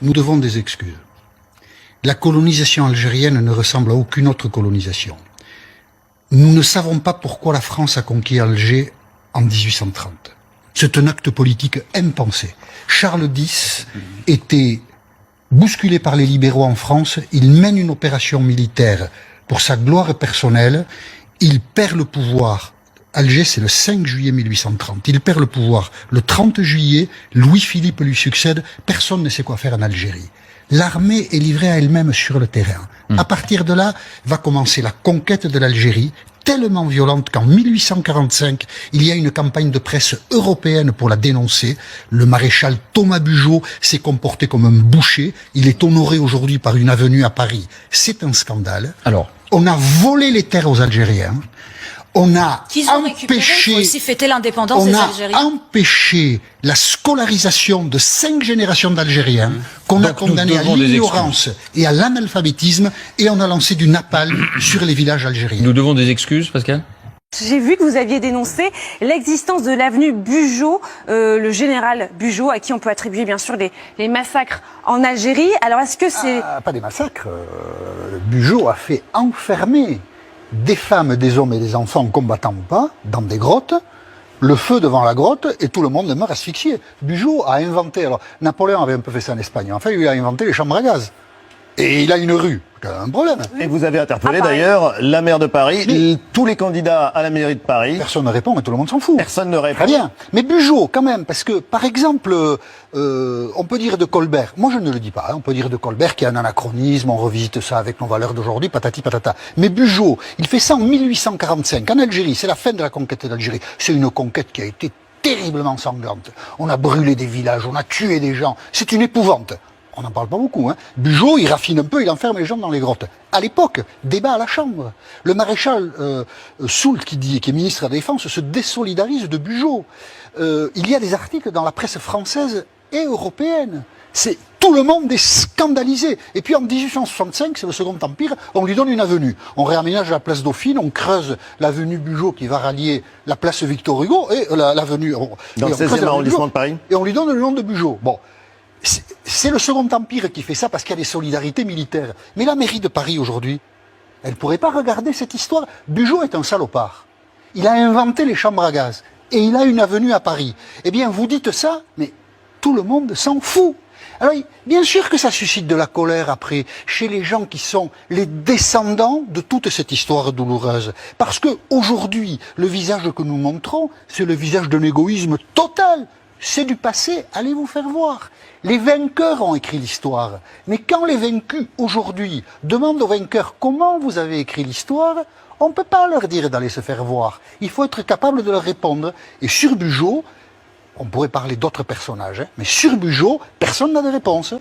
Nous devons des excuses. La colonisation algérienne ne ressemble à aucune autre colonisation. Nous ne savons pas pourquoi la France a conquis Alger en 1830. C'est un acte politique impensé. Charles X était bousculé par les libéraux en France. Il mène une opération militaire pour sa gloire personnelle. Il perd le pouvoir. Alger, c'est le 5 juillet 1830. Il perd le pouvoir. Le 30 juillet, Louis-Philippe lui succède. Personne ne sait quoi faire en Algérie. L'armée est livrée à elle-même sur le terrain. À partir de là, va commencer la conquête de l'Algérie, tellement violente qu'en 1845, il y a une campagne de presse européenne pour la dénoncer. Le maréchal Thomas Bugeaud s'est comporté comme un boucher. Il est honoré aujourd'hui par une avenue à Paris. C'est un scandale. Alors, on a volé les terres aux Algériens. On a empêché la scolarisation de 5 générations d'Algériens qu'on a condamnés à l'ignorance et à l'analphabétisme, et on a lancé du napalm sur les villages algériens. Nous devons des excuses, Pascal ? J'ai vu que vous aviez dénoncé l'existence de l'avenue Bugeaud, le général Bugeaud, à qui on peut attribuer bien sûr les massacres en Algérie. Alors est-ce que c'est... Pas des massacres. Bugeaud a fait enfermer des femmes, des hommes et des enfants, combattants ou pas, dans des grottes, le feu devant la grotte, et tout le monde meurt asphyxié. Bugeaud a inventé, alors Napoléon avait un peu fait ça en Espagne, enfin il a inventé les chambres à gaz. Et il a une rue, un problème. Et vous avez interpellé d'ailleurs la maire de Paris, tous les candidats à la mairie de Paris. Personne ne répond et tout le monde s'en fout. Personne ne répond. Très bien. Mais Bugeaud, quand même, parce que, par exemple, on peut dire de Colbert, moi je ne le dis pas, hein, on peut dire de Colbert qu'il y a un anachronisme, on revisite ça avec nos valeurs d'aujourd'hui, patati patata. Mais Bugeaud, il fait ça en 1845, en Algérie, c'est la fin de la conquête d'Algérie. C'est une conquête qui a été terriblement sanglante. On a brûlé des villages, on a tué des gens, c'est une épouvante. On n'en parle pas beaucoup, hein. Bugeaud, il raffine un peu, il enferme les gens dans les grottes. À l'époque, débat à la Chambre. Le maréchal Soult, qui est ministre de la Défense, se désolidarise de Bugeaud. Il y a des articles dans la presse française et européenne. Tout le monde est scandalisé. Et puis en 1865, c'est le Second Empire, on lui donne une avenue. On réaménage la place Dauphine, on creuse l'avenue Bugeaud qui va rallier la place Victor Hugo et l'avenue... Dans le 16e arrondissement de Paris. Et on lui donne le nom de Bugeaud. Bon. C'est le Second Empire qui fait ça parce qu'il y a des solidarités militaires. Mais la mairie de Paris aujourd'hui, elle ne pourrait pas regarder cette histoire. Bugeaud est un salopard. Il a inventé les chambres à gaz. Et il a une avenue à Paris. Eh bien, vous dites ça, mais tout le monde s'en fout. Alors, bien sûr que ça suscite de la colère après, chez les gens qui sont les descendants de toute cette histoire douloureuse. Parce que aujourd'hui, le visage que nous montrons, c'est le visage d'un égoïsme total. C'est du passé, allez vous faire voir. Les vainqueurs ont écrit l'histoire. Mais quand les vaincus, aujourd'hui, demandent aux vainqueurs comment vous avez écrit l'histoire, on ne peut pas leur dire d'aller se faire voir. Il faut être capable de leur répondre. Et sur Bugeaud, on pourrait parler d'autres personnages, hein, mais sur Bugeaud, personne n'a de réponse.